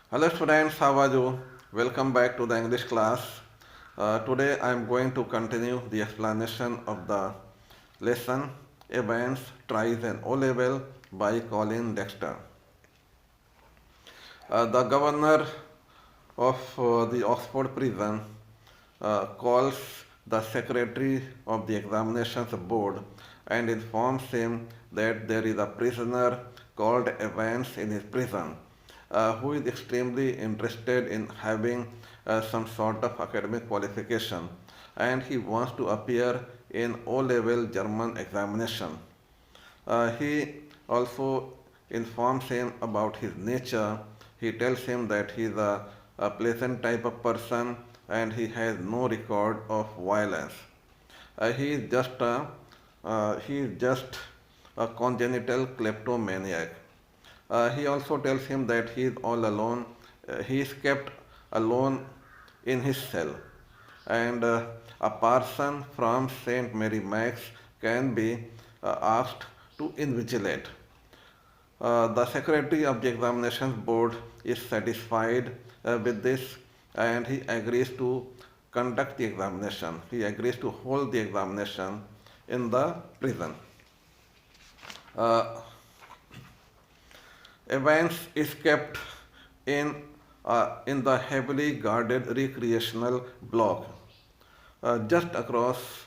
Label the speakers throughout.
Speaker 1: Hello students, how are you? Welcome back to the English class. Today I am going to continue the explanation of the lesson Evans Tries an O-Level by Colin Dexter. The governor of the Oxford prison calls the secretary of the examinations board and informs him that there is a prisoner called Evans in his prison who is extremely interested in having some sort of academic qualification and he wants to appear in O-level German examination. He also informs him about his nature. He tells him that he is a pleasant type of person and he has no record of violence. He is just a congenital kleptomaniac. He also tells him that he is all alone. He is kept alone in his cell, and a parson from St. Mary Max can be asked to invigilate. The secretary of the examinations board is satisfied with this and he agrees to conduct the examination. He agrees to hold the examination in the prison. Uh, Evans is kept in the heavily guarded recreational block just across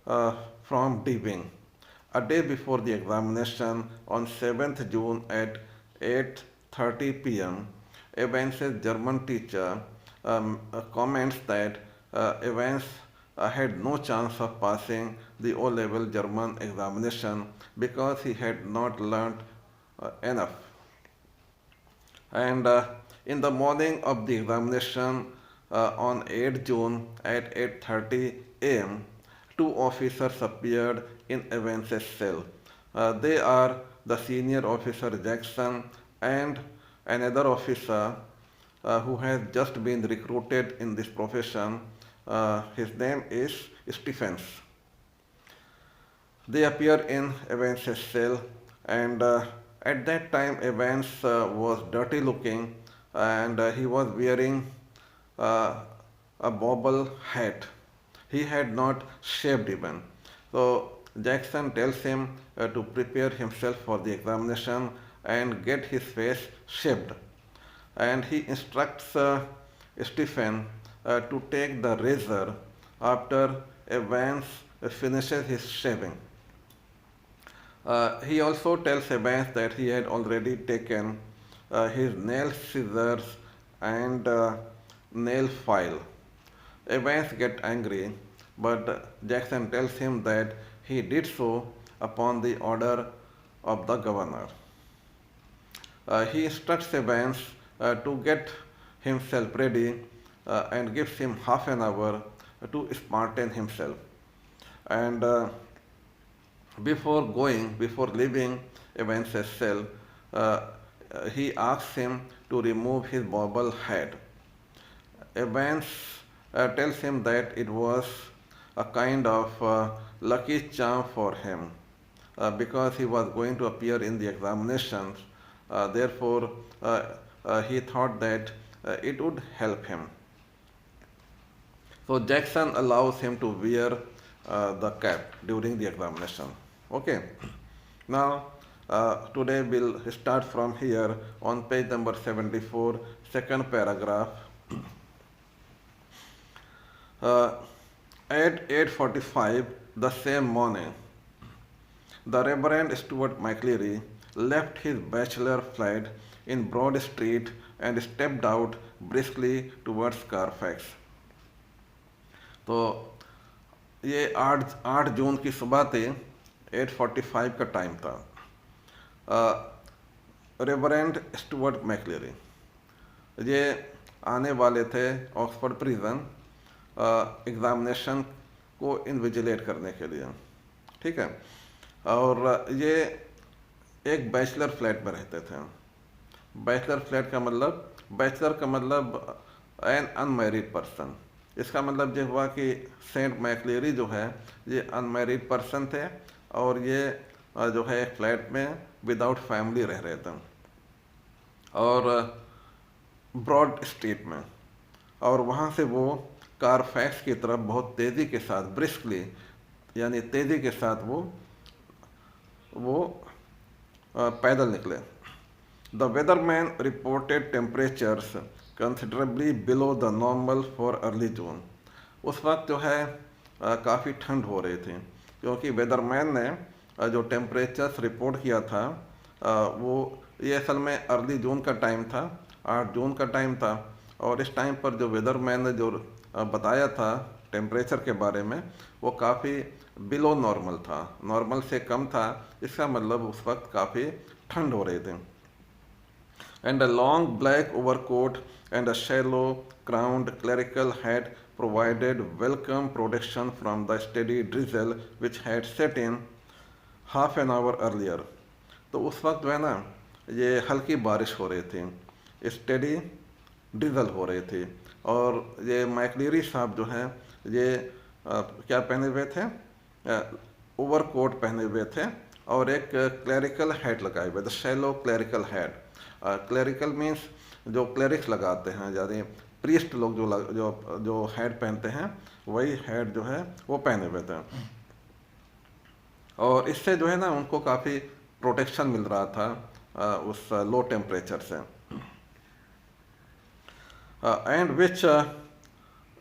Speaker 1: uh, from D Wing. A day before the examination on 7th June at 8:30 p.m., Evans's German teacher comments that Evans had no chance of passing the O-level German examination because he had not learnt enough. And in the morning of the examination on 8 June at 8:30 a.m., two officers appeared in Evans's cell. They are the senior officer Jackson and another officer who has just been recruited in this profession. His name is Stephens. They appear in Evans's cell, and at that time, Evans was dirty looking and he was wearing uh, a bobble hat. He had not shaved even. So Jackson tells him to prepare himself for the examination and get his face shaved. And he instructs Stephen to take the razor after Evans finishes his shaving. He also tells Evans that he had already taken his nail scissors and nail file. Evans gets angry, but Jackson tells him that he did so upon the order of the governor. He instructs Evans to get himself ready and gives him half an hour to smarten himself. And before leaving Evans's cell, uh, he asks him to remove his bobble hat. Evans tells him that it was a kind of lucky charm for him because he was going to appear in the examinations. Therefore, he thought that it would help him. So Jackson allows him to wear the cap during the examination. Okay. Now, today we'll start from here on page number 74, second paragraph. Uh, at 8:45 the same morning, the Reverend Stuart McLeary left his bachelor flat in Broad Street and stepped out briskly towards Carfax. तो ये 8 जून की सुबह थी, 8:45 का time था. Reverend Stuart McLeary ये आने वाले थे ऑक्सफोर्ड प्रिजन एग्ज़ामिनेशन को इन्विजिलेट करने के लिए. ठीक है. और ये एक बैचलर फ्लैट में रहते थे. बैचलर फ्लैट का मतलब, बैचलर का मतलब एन अनमैरिड पर्सन. इसका मतलब ये हुआ कि सेंट मैकलेरी जो है ये अनमैरिड पर्सन थे और ये जो है एक फ्लैट में विदाउट फैमिली रह रहे थे. और ब्रॉड स्ट्रीट में, और वहाँ से वो कारफैक्स की तरफ बहुत तेज़ी के साथ, ब्रिस्कली यानी तेज़ी के साथ वो पैदल निकले। The weatherman reported temperatures considerably below the normal for early June. उस वक्त जो है काफ़ी ठंड हो रही थी, क्योंकि वेदरमैन ने जो टेम्परेचर्स रिपोर्ट किया था वो ये असल में अर्ली जून का टाइम था, 8 जून का टाइम था। और इस टाइम पर जो वेदरमैन ने जो बताया था टेम्परेचर के बारे में, वो काफ़ी बिलो नॉर्मल था, नॉर्मल से कम था। इसका मतलब उस वक्त काफ़ी ठंड हो रही थी। And a long black overcoat and a shallow crowned clerical hat provided welcome protection from the steady drizzle which had set in half an hour earlier. तो उस वक्त जो है ना, ये हल्की बारिश हो रही थी, स्टेडी ड्रिजल हो रही थी, और ये मैकलीरी साहब जो हैं ये क्या पहने हुए थे, ओवरकोट पहने हुए थे और एक क्लरिकल हैट लगाए हुए थे, shallow clerical hat. Clerical means जो क्लरिक्स लगाते हैं, यानी प्रीस्ट लोग जो हैट पहनते हैं, वही हैट जो है वो पहने हुए थे। और इससे जो है ना उनको काफ़ी प्रोटेक्शन मिल रहा था उस लो टेम्परेचर से। एंड विच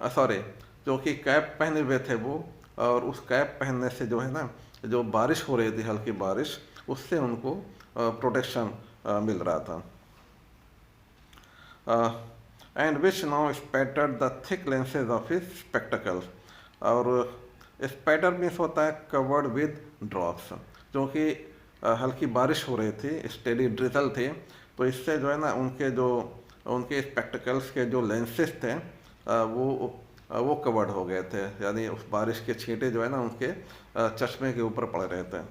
Speaker 1: सॉरी, जो कि कैप पहने हुए थे वो, और उस कैप पहनने से जो है ना, जो बारिश हो रही थी, हल्की बारिश, उससे उनको प्रोटेक्शन मिल रहा था। And which now spattered the thick lenses of his spectacles. और स्पैटर मीन्स होता है कवर्ड विद ड्रॉप्स, क्योंकि हल्की बारिश हो रही थी, स्टेडी ड्रिजल थी, तो इससे जो है ना उनके स्पेक्टिकल्स के जो लेंसेज थे वो कवर्ड हो गए थे, यानी उस बारिश के छींटे जो है ना उनके चश्मे के ऊपर पड़ रहे थे।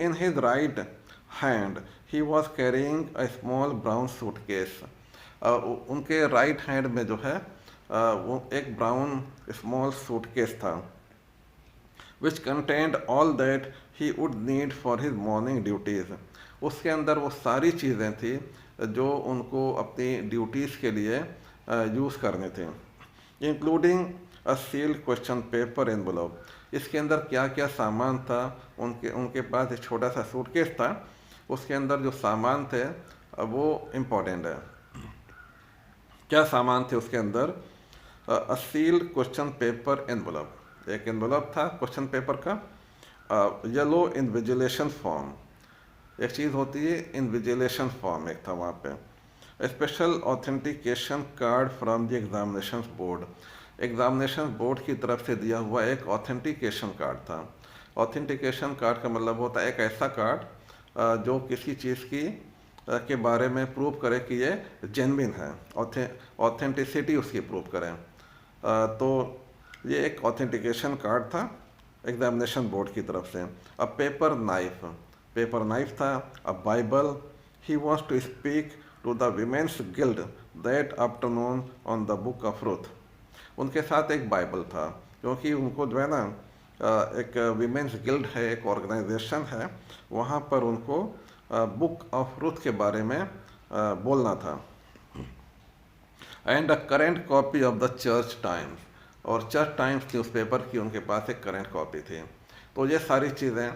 Speaker 1: In his right hand he was carrying a small brown suitcase. उनके राइट हैंड में जो है वो एक ब्राउन स्मॉल सूटकेस था, which contained all that he would need for his morning duties. उसके अंदर वो सारी चीज़ें थी जो उनको अपनी ड्यूटीज़ के लिए यूज़ करने थे, including a sealed question paper envelope. इसके अंदर क्या क्या सामान था, उनके पास एक छोटा सा सूटकेस था, उसके अंदर जो सामान थे वो इम्पोर्टेंट है। क्या सामान थे उसके अंदर? अ सील्ड क्वेश्चन पेपर एनवलप, एक एनवलप था क्वेश्चन पेपर का। येलो इन्विजिलेशन फॉर्म, एक चीज़ होती है इन्विजिलेशन फॉर्म, एक था वहाँ पे। Special authentication card from the examination board, examination board की तरफ से दिया हुआ एक ऑथेंटिकेशन कार्ड था। ऑथेंटिकेशन कार्ड का मतलब होता है एक ऐसा कार्ड जो किसी चीज़ के बारे में प्रूव करे कि ये जेन्युइन है, ऑथेंटिसिटी उसकी प्रूव करें। तो ये एक ऑथेंटिकेशन कार्ड था एग्जामिनेशन बोर्ड की तरफ से। अब पेपर नाइफ था। अब Bible, he wants to speak to the women's guild that afternoon on the book of Ruth. उनके साथ एक बाइबल था, क्योंकि उनको जो है ना एक विमेंस गिल्ड है, एक ऑर्गेनाइजेशन है, वहाँ पर उनको बुक ऑफ रूथ के बारे में बोलना था। And a current copy of the church times, और चर्च टाइम्स न्यूज़पेपर की उनके पास एक करेंट कॉपी थी। तो ये सारी चीज़ें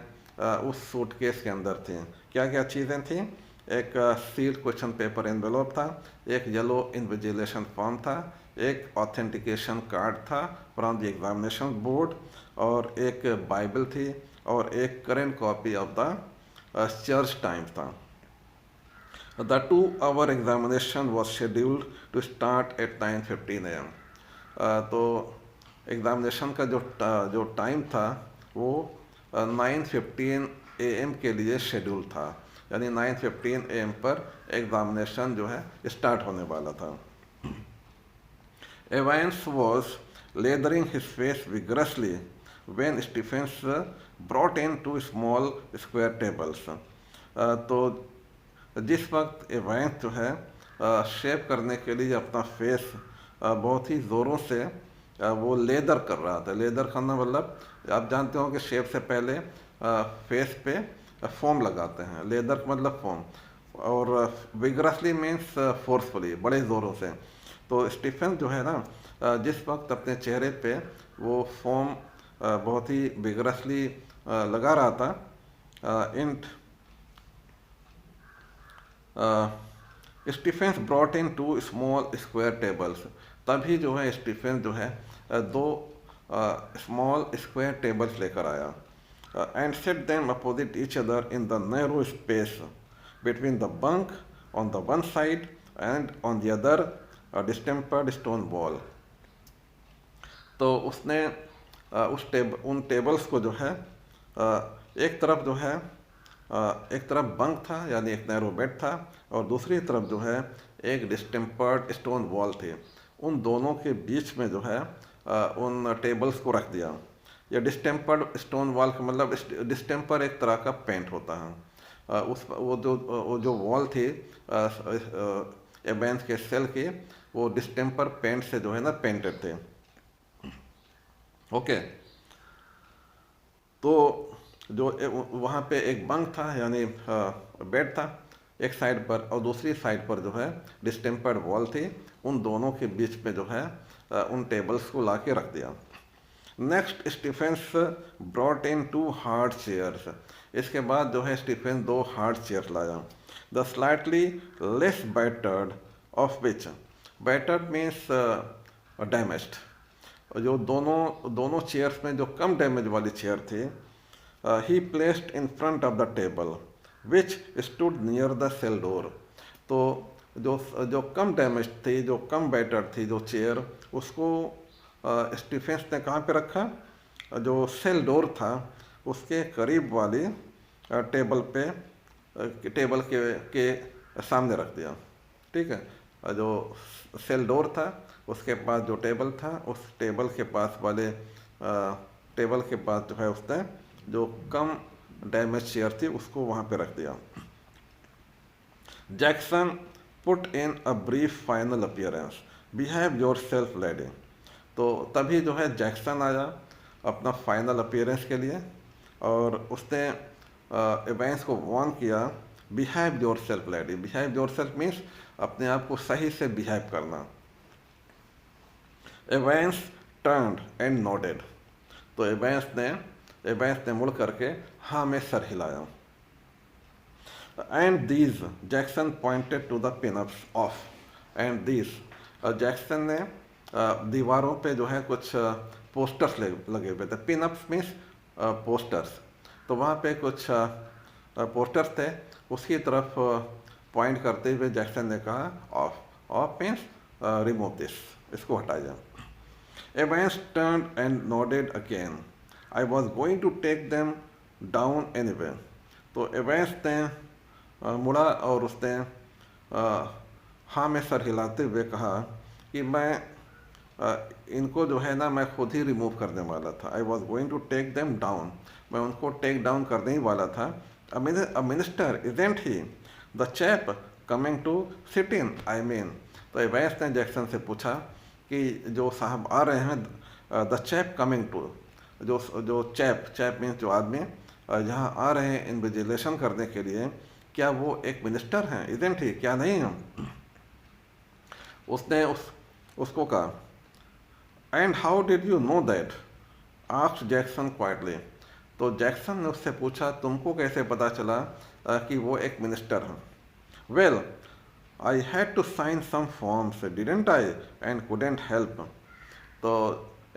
Speaker 1: उस सूटकेस के अंदर थी। क्या क्या चीज़ें थीं? एक सील्ड क्वेश्चन पेपर एनवेलप था, एक येलो इन्विजिलेशन फॉर्म था, एक ऑथेंटिकेशन कार्ड था फ्रॉम द एग्जामिनेशन बोर्ड, और एक बाइबल थी, और एक current copy of the church times था। The 2-hour examination was scheduled to start at 9:15 a.m. तो एग्ज़ामिनेशन का जो टाइम था वो 9:15 AM के लिए शेड्यूल था, यानी 9:15 AM पर एग्ज़ामिनेशन जो है स्टार्ट होने वाला था। Evans was lathering his face vigorously when Stephens brought in 2 small square tables. तो जिस वक्त एवेंस जो है शेप करने के लिए अपना फेस बहुत ही ज़ोरों से वो लेदर कर रहा था। लेदर करना मतलब आप जानते हो कि शेप से पहले फेस पे फोम लगाते हैं, लेदर मतलब फोम। और विगरसली मीन्स फोर्सफुली, बड़े ज़ोरों से। तो स्टीफन जो है ना जिस वक्त अपने चेहरे पे वो फोम बहुत ही विगरसली लगा रहा था, in Stephens brought in two small square tables. तभी जो है स्टीफेंस जो है दो स्मॉल स्क्वायर टेबल्स लेकर आया and set them opposite each other in the narrow space between the bunk on the one side and on the other distempered stone wall. तो उसने उन टेबल्स को जो है एक तरफ जो है एक तरफ बंक था यानी एक नैरो बेड था और दूसरी तरफ जो है एक डिस्टेम्पर्ड स्टोन वॉल थी। उन दोनों के बीच में जो है उन टेबल्स को रख दिया। या डिस्टेम्पर्ड स्टोन वॉल का मतलब डिस्टेम्पर एक तरह का पेंट होता है। उस वो जो वॉल थी एबेंस के सेल की, वो डिस्टेम्पर पेंट से जो है ना पेंटेड थे। ओके, तो जो वहाँ पे एक बंक था यानी बेड था एक साइड पर और दूसरी साइड पर जो है डिस्टेम्पर्ड वॉल थी। उन दोनों के बीच में जो है उन टेबल्स को ला के रख दिया। Next Stephens brought in 2 hard chairs. इसके बाद जो है स्टीफेंस 2 हार्ड चेयर्स लाया। The slightly less battered of which, battered means damaged, जो दोनों चेयर्स में जो कम डैमेज वाली चेयर थी, he placed in front of the table which stood near the cell door. तो जो कम डैमेज थी, जो कम बैटर थी जो चेयर, उसको स्टीफेंस ने कहाँ पे रखा? जो सेल डोर था उसके करीब वाली टेबल पे, टेबल के सामने रख दिया। ठीक है, जो सेल डोर था उसके पास जो टेबल था, उस टेबल के पास वाले टेबल के पास जो है उसने जो कम डैमेज चेयर थी उसको वहाँ पे रख दिया। Jackson put in a brief final appearance, behave yourself lady. तो तभी जो है जैक्सन आया अपना फाइनल अपीयरेंस के लिए और उसने एवेंस को वार्न किया, behave yourself lady. Behave yourself means अपने आप को सही से बिहेव करना। Evans turned and nodded. तो एवेंस ने मुड़ करके हाँ में सर हिलाया। And these, Jackson pointed to the pinups off, and these, Jackson ने दीवारों पे जो है कुछ पोस्टर्स लगे हुए थे। पिनअप्स मीन्स पोस्टर्स। तो वहाँ पे कुछ पोस्टर्स थे, उसकी तरफ पॉइंट करते हुए जैक्सन ने कहा off. Off means remove this, इसको हटाइए। Evans turned and nodded again, I was going to take them down anyway. तो एवेंस ने मुड़ा और उसने हाँ में सर हिलाते हुए कहा कि मैं इनको जो है ना मैं खुद ही रिमूव करने वाला था। I was going to take them down, मैं उनको टेक डाउन करने ही वाला था। A minister isn't he the chap coming to sit in, I mean. तो एवेंस ने जैक्सन से पूछा कि जो साहब आ रहे हैं, द चैप कमिंग टू, जो चैप मीन्स जो आदमी यहाँ आ रहे हैं इन्विजिलेशन करने के लिए, क्या वो एक मिनिस्टर हैं? इजेंट ही, क्या नहीं हम? उसने उसको कहा and how did you know that, asked Jackson quietly. तो जैक्सन ने उससे पूछा तुमको कैसे पता चला कि वो एक मिनिस्टर हैं? Well I had to sign some forms didn't I and couldn't help. तो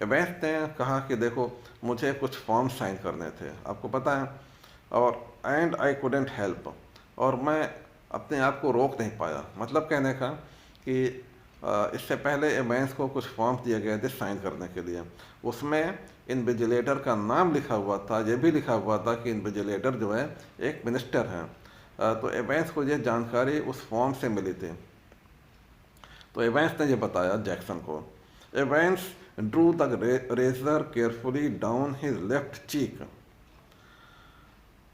Speaker 1: एवेंस ने कहा कि देखो मुझे कुछ फॉर्म साइन करने थे, आपको पता है, और एंड आई कुडेंट हेल्प, और मैं अपने आप को रोक नहीं पाया। मतलब कहने का कि इससे पहले एवेंस को कुछ फॉर्म दिए गए थे साइन करने के लिए, उसमें इन्विजिलेटर का नाम लिखा हुआ था, ये भी लिखा हुआ था कि इन्विजिलेटर जो है एक मिनिस्टर हैं। तो एवेंस को ये जानकारी उस फॉर्म से मिली थी। तो एवेंस ने ये बताया जैक्सन को। Evans drew the razor carefully down his left cheek.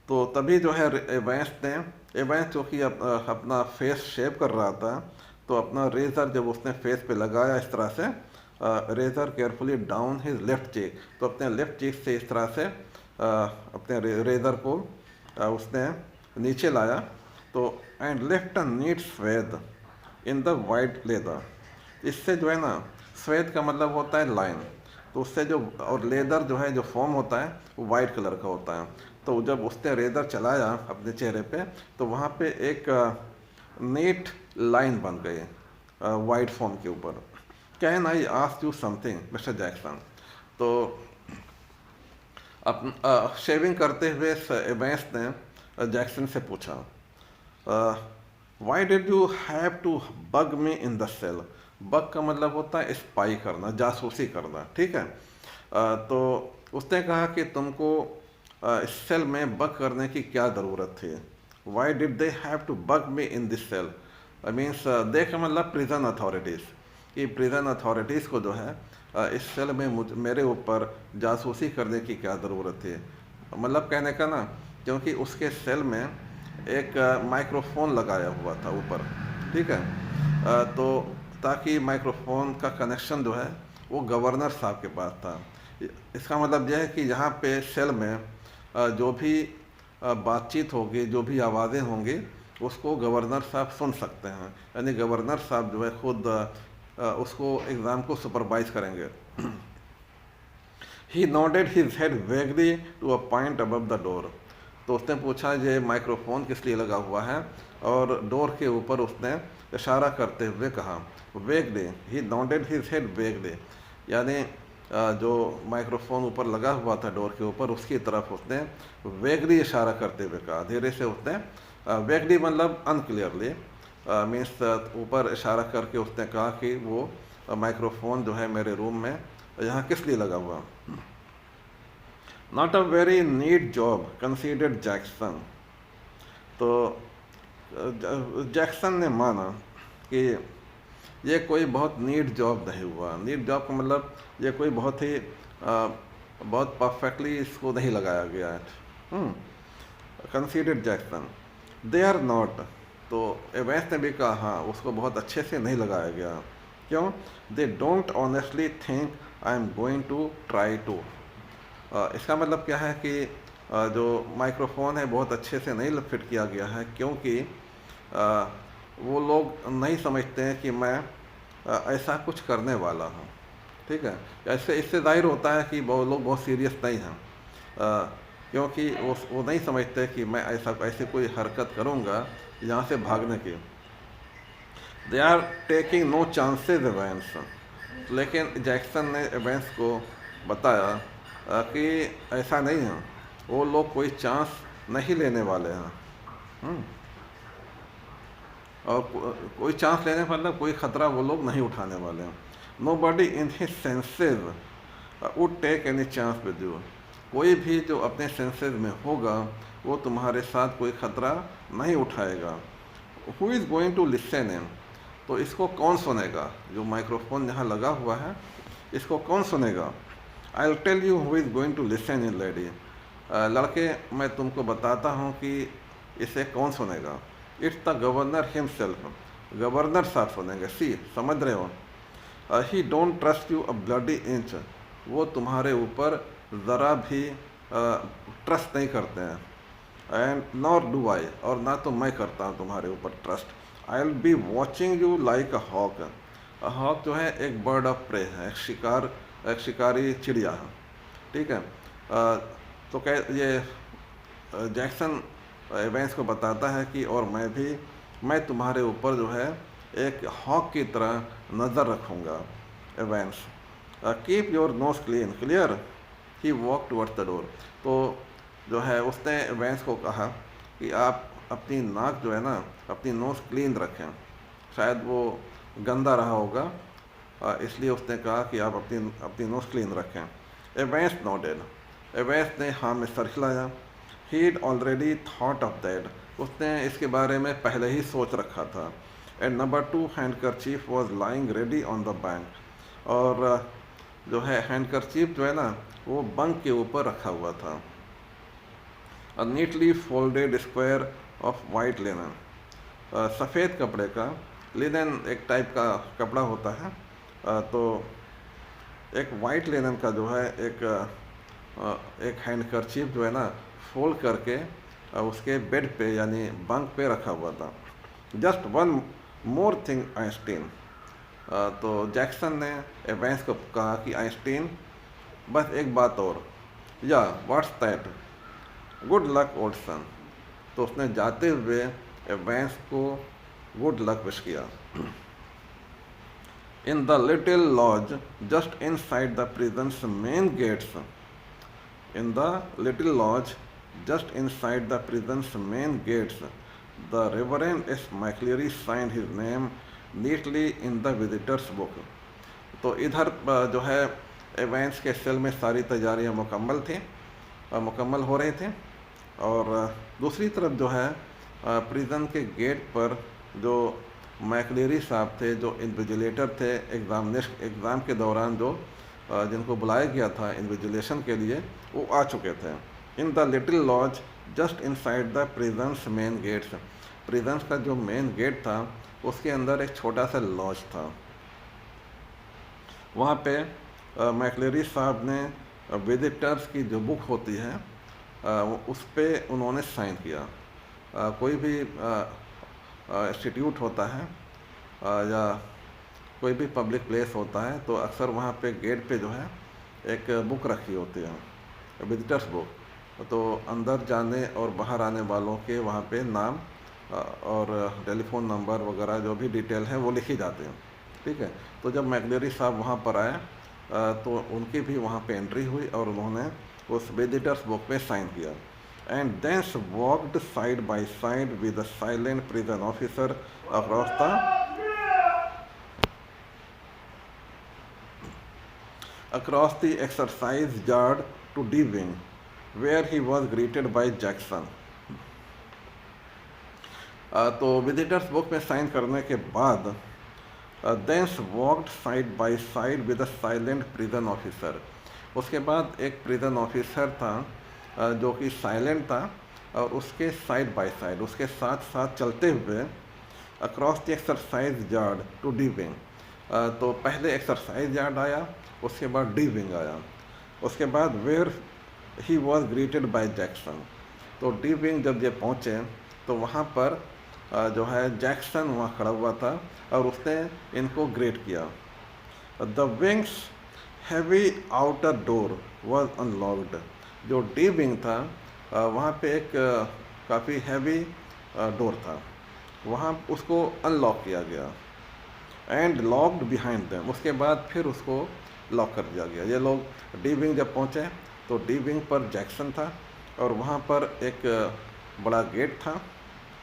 Speaker 1: तो तभी जो है एवेंस जो कि अपना फेस शेव कर रहा था, तो अपना रेजर जब उसने फेस पे लगाया इस तरह से, razor carefully down his left cheek, तो अपने लेफ्ट चीक से इस तरह से अपने रेजर को उसने नीचे लाया तो and left a neat swathe in the white lather. इससे जो है ना, स्वेद का मतलब होता है लाइन, तो उससे जो, और लेदर जो है, जो फॉर्म होता है वो वाइट कलर का होता है। तो जब उसने रेजर चलाया अपने चेहरे पे, तो वहाँ पे एक नीट लाइन बन गई वाइट फॉर्म के ऊपर। Can I ask you something Mister Jackson? तो शेविंग करते हुए एवेंस ने जैक्सन से पूछा, why did you have to bug me in the cell? Bug का मतलब होता है स्पाई करना, जासूसी करना, ठीक है। तो उसने कहा कि तुमको इस सेल में बग करने की क्या ज़रूरत थी? Why did they have to bug me in this cell? Means they का मतलब प्रिजन अथॉरिटीज़, कि प्रिजन अथॉरिटीज़ को जो है इस सेल में मेरे ऊपर जासूसी करने की क्या ज़रूरत थी? मतलब कहने का ना, क्योंकि उसके सेल में एक माइक्रोफोन लगाया हुआ था ऊपर, ठीक है। तो ताकि माइक्रोफोन का कनेक्शन जो है वो गवर्नर साहब के पास था। इसका मतलब यह है कि यहाँ पे सेल में जो भी बातचीत होगी, जो भी आवाज़ें होंगी, उसको गवर्नर साहब सुन सकते हैं। यानी गवर्नर साहब जो है खुद उसको एग्ज़ाम को सुपरवाइज करेंगे। He nodded his head vaguely to a point above the door. तो उसने पूछा ये माइक्रोफोन किस लिए लगा हुआ है, और डोर के ऊपर उसने इशारा करते हुए कहा वेगली। ही नोडेड हिज हेड वेगली, यानी जो माइक्रोफोन ऊपर लगा हुआ था डोर के ऊपर, उसकी तरफ उसने वेगली इशारा करते हुए कहा। धीरे से उसने, वेगली मतलब अनक्लियरली, मीन्स ऊपर इशारा करके उसने कहा कि वो माइक्रोफोन जो है मेरे रूम में यहाँ किस लिए लगा हुआ। Not a very neat job considered Jackson. तो जैक्सन ने माना कि ये कोई बहुत नीट जॉब नहीं हुआ। नीट जॉब का मतलब ये कोई बहुत ही बहुत परफेक्टली इसको नहीं लगाया गया है। Considered Jackson, they are not. तो एवेंस ने भी कहा हाँ, उसको बहुत अच्छे से नहीं लगाया गया। क्यों? They don't honestly think I am going to try to. इसका मतलब क्या है कि जो माइक्रोफोन है बहुत अच्छे से नहीं फिट किया गया है, क्योंकि वो लोग नहीं समझते हैं कि मैं ऐसा कुछ करने वाला हूँ, ठीक है। ऐसे इससे जाहिर होता है कि वो लोग बहुत सीरियस नहीं हैं, क्योंकि वो नहीं समझते कि मैं ऐसी कोई हरकत करूँगा यहाँ से भागने की। They are taking no chances Evans. लेकिन जैक्सन ने एवेंस को बताया कि ऐसा नहीं है, वो लोग कोई चांस नहीं लेने वाले हैं। और कोई चांस लेने का मतलब कोई ख़तरा वो लोग नहीं उठाने वाले हैं। Nobody in his senses would take any chance with you. कोई भी जो अपने सेंसेज में होगा वो तुम्हारे साथ कोई ख़तरा नहीं उठाएगा। Who is going to listen in? तो इसको कौन सुनेगा? जो माइक्रोफोन यहाँ लगा हुआ है, इसको कौन सुनेगा? I will tell you who is going to listen in lady. लड़के, मैं तुमको बताता हूँ कि इसे कौन सुनेगा। It's the governor himself. Governor साहब सुनेंगे। सी, समझ रहे हो? He don't trust you a bloody inch. वो तुम्हारे ऊपर ज़रा भी ट्रस्ट नहीं करते हैं। एंड नॉर डू आई, और ना तो मैं करता हूँ तुम्हारे ऊपर trust. I will be watching you like a hawk. Hawk जो है एक बर्ड ऑफ प्रे है, एक शिकारी चिड़िया है, ठीक है। तो कह ये जैक्सन एवेंस को बताता है कि और मैं तुम्हारे ऊपर जो है एक हॉक की तरह नज़र रखूँगा। Evans, keep your nose clean, clear. He walk towards the door. तो जो है उसने एवेंस को कहा कि आप अपनी नाक जो है ना, अपनी नोज़ क्लीन रखें। शायद वो गंदा रहा होगा, इसलिए उसने कहा कि आप अपनी नोज़ क्लीन रखें। एवेंस नोडेड। एवेंस ने हाँ में सर हिलाया। He'd already thought of that. उसने इसके बारे में पहले ही सोच रखा था। And number 2 handkerchief was lying ready on the bank. और जो है हैंडकरचीफ जो है ना, वो बंक के ऊपर रखा हुआ था। A neatly folded square of white linen. सफ़ेद कपड़े का, लिनन एक टाइप का कपड़ा होता है। तो एक वाइट लिनन का जो है एक हैंडकरचीफ जो है ना, फोल्ड करके उसके बेड पे यानी बंक पे रखा हुआ था। Just one more thing Einstein, तो जैक्सन ने एवेंस को कहा कि आइंस्टीन बस एक बात और, या what's that, good luck old son. तो उसने जाते हुए एवेंस को गुड लक विश किया। In the little lodge just inside the prison's main gates, in the little lodge just inside the prison's main gates, the Reverend S. McCleary signed his name neatly in the visitor's book। तो इधर जो है एवेंस के cell में सारी तैयारियां मुकम्मल हो रही थी, और दूसरी तरफ जो है प्रिजन के गेट पर जो मैकलेरी साहब थे, जो इन्विजिलेटर थे एग्ज़ाम के दौरान जो जिनको बुलाया गया था इन्विजिलेशन के लिए, वो आ चुके थे। In the little lodge just inside the prison's main gates, prison's का जो मेन गेट था उसके अंदर एक छोटा सा लॉज था। वहाँ पे मैकलेरी साहब ने विजिटर्स की जो बुक होती है उस पर उन्होंने साइन किया। कोई भी इंस्टीट्यूट होता है या कोई भी पब्लिक प्लेस होता है तो अक्सर वहाँ पे गेट पे जो है एक बुक रखी होती है, विजिटर्स बुक। तो अंदर जाने और बाहर आने वालों के वहाँ पे नाम और टेलीफोन नंबर वगैरह जो भी डिटेल है वो लिखी जाती हैं, ठीक है। तो जब मैकलेरी साहब वहाँ पर आए तो उनकी भी वहाँ पे एंट्री हुई और उन्होंने उस विजिटर्स बुक पे साइन किया। And thence walked side by side with a silent prison officer across the exercise yard to D wing, where he was greeted by Jackson। तो विजिटर्स बुक में साइन करने के बाद thence walked side by side with a silent prison officer, उसके बाद एक prison officer था जो कि साइलेंट था और उसके साइड बाय साइड उसके साथ साथ चलते हुए across the exercise yard to D wing. तो पहले एक्सरसाइज यार्ड आया, उसके बाद डी विंग आया, उसके बाद where he was greeted by Jackson. तो डी विंग जब ये पहुँचे तो वहाँ पर जो है जैक्सन वहाँ खड़ा हुआ था और उसने इनको ग्रेट किया। The wings heavy outer door was unlocked, जो डी विंग था वहाँ पे एक काफ़ी हैवी डोर था, वहाँ उसको अनलॉक किया गया। एंड लॉक्ड बिहाइंड देम, उसके बाद फिर उसको लॉक कर दिया गया। ये लोग डी विंग जब पहुँचे तो डी विंग पर जैक्सन था और वहाँ पर एक बड़ा गेट था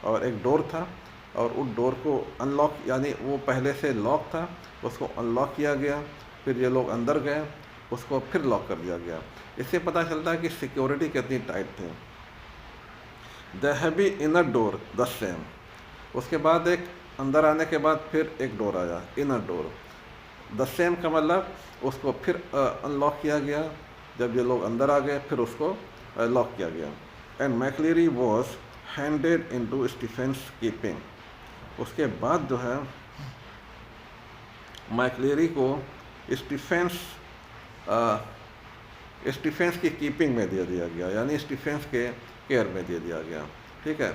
Speaker 1: और एक डोर था, और उस डोर को अनलॉक यानी वो पहले से लॉक था उसको अनलॉक किया गया। फिर ये लोग अंदर गए, उसको फिर लॉक कर दिया गया। इससे पता चलता है कि सिक्योरिटी कितनी टाइट थी। The heavy inner door the same, उसके बाद एक अंदर आने के बाद फिर एक डोर आया इनर डोर, द सेम का मतलब उसको फिर अनलॉक किया गया। जब ये लोग अंदर आ गए फिर उसको लॉक किया गया। And McCleery was handed into Stephens keeping, उसके बाद जो है मैकलेरी को स्टीफेंस की कीपिंग में दे दिया गया, यानी स्टीफेंस के केयर में दे दिया गया, ठीक है।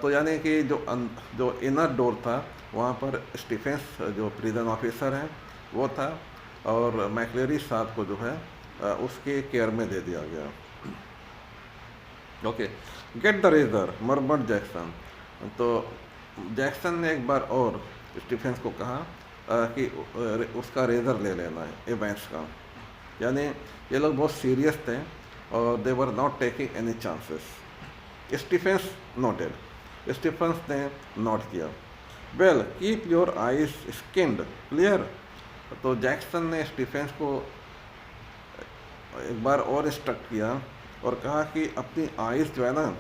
Speaker 1: तो यानी कि जो इनर डोर था वहाँ पर स्टीफेंस जो प्रिजन ऑफिसर हैं वो था और मैकलेरी साहब को जो है उसके केयर में दे दिया गया। Okay, get the razor murmured Jackson. तो जैक्सन ने एक बार और स्टीफेंस को कहा कि उसका रेजर ले लेना है एवेंस का, यानी ये लोग बहुत सीरियस थे और they were not taking any chances. Stephens noted, Stephens ने नोट किया। Well keep your eyes skinned clear. तो जैक्सन ने स्टीफेंस को एक बार और इंस्ट्रक्ट किया और कहा कि अपनी आइज जो है ना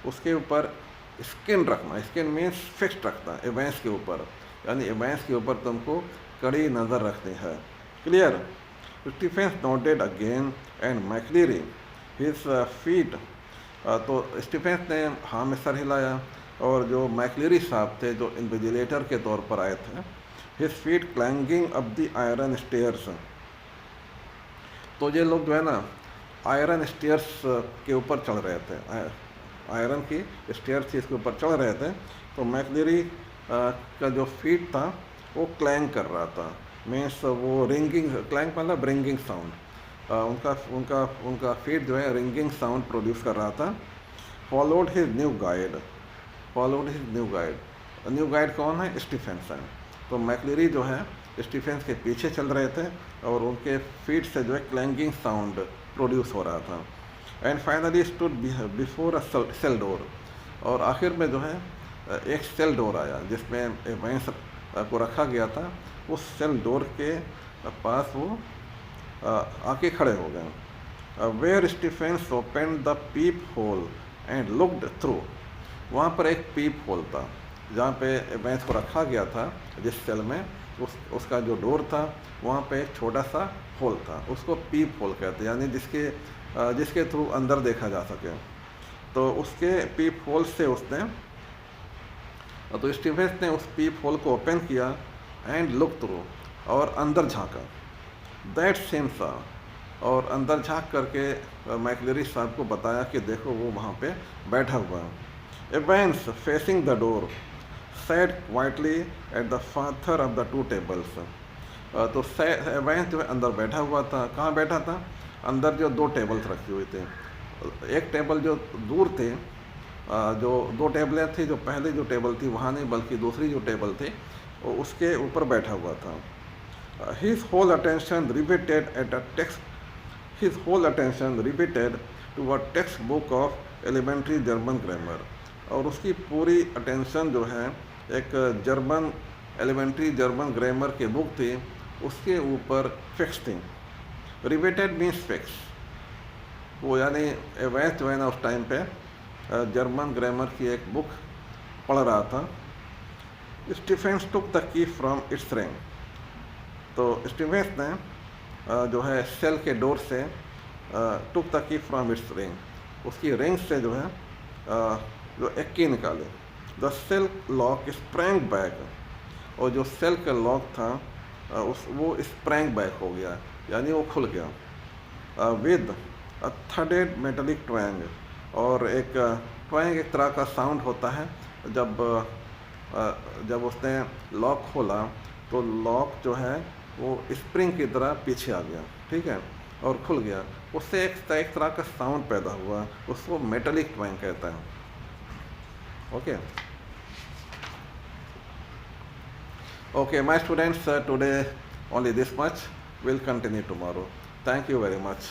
Speaker 1: उसके ऊपर स्किन रखना, स्किन मीन्स फिक्स्ड रखना एवेंस के ऊपर, यानी एवेंस के ऊपर तुमको कड़ी नज़र रखनी है, clear. Stephens noted again and McCleery his feet. तो स्टीफेंस ने हाँ में सर हिलाया और जो मैकलेरी साहब थे जो इन्विजिलेटर के तौर पर आए थे, his feet क्लैंगिंग up the iron stairs. तो ये लोग जो है ना आयरन स्टेयर्स के ऊपर चढ़ रहे थे, आयरन की स्टेयर थी, इसके ऊपर चढ़ रहे थे, तो मैकलेरी का जो फीट था वो क्लैंग कर रहा था, मीन्स वो रिंगिंग, क्लैंग मतलब रिंगिंग साउंड, उनका उनका उनका फीट जो है रिंगिंग साउंड प्रोड्यूस कर रहा था। Followed his new guide, followed his new guide, new guide कौन है? स्टीफेंसन। तो मैकलेरी जो है स्टीफेंस के पीछे चल रहे थे और उनके फीट से जो है क्लैंगिंग साउंड प्रोड्यूस हो रहा था। And finally stood before a cell door, और आखिर में जो है एक सेल डोर आया जिसमें एवेंस को रखा गया था। उस सेल डोर के पास वो आके खड़े हो गए। Where Stephens open the peephole and looked through, वहाँ पर एक पीप होल था जहाँ पे एवेंस को रखा गया था, जिस सेल में उसका जो डोर था वहाँ पे एक छोटा सा होल था, उसको पीप होल कहते हैं, यानी जिसके थ्रू अंदर देखा जा सके। तो उसके पीप होल से उसने, तो स्टीफेंस ने उस पीप होल को ओपन किया एंड लुक थ्रू, और अंदर झांका। दैट सेम सा, और अंदर झांक करके मैकलेरी साहब को बताया कि देखो वो वहाँ पे बैठा हुआ है। Evans facing the door sat quietly at the farther of the two tables, तो एवेंस जो है अंदर बैठा हुआ था। कहाँ बैठा था? अंदर जो दो टेबल्स रखी हुई थी, एक टेबल जो दूर थे, जो दो टेबलें थी, जो पहले जो टेबल थी वहाँ नहीं बल्कि दूसरी जो टेबल थी वो उसके ऊपर बैठा हुआ था। His whole attention repeated at a text, his whole attention repeated to a textbook of elementary German grammar, और उसकी पूरी अटेंशन जो है एक जर्मन एलिमेंट्री जर्मन ग्रामर की बुक थी उसके ऊपर फिक्स थी। रिपीटेड मीन्स फिक्स, वो यानी एवेंस जो है ना उस टाइम पे जर्मन ग्रामर की एक बुक पढ़ रहा था। Stephens took the key from its ring, तो स्टीफेंस ने जो है सेल के डोर से took the key from its ring, उसकी रिंग से जो है जो एक की निकाले। The cell lock sprang back, और जो सेल का लॉक था वो स्प्रैंग बैक हो गया, यानी वो खुल गया। विद अ थर्डेड मेटलिक ट्वैंग, और एक ट्वैंग एक तरह का साउंड होता है जब उसने लॉक खोला तो लॉक जो है वो स्प्रिंग की तरह पीछे आ गया, ठीक है, और खुल गया। उससे एक तरह का साउंड पैदा हुआ, उसको मेटलिक ट्वैंग कहता है। Okay okay my students, today only this much, we'll continue tomorrow. Thank you very much.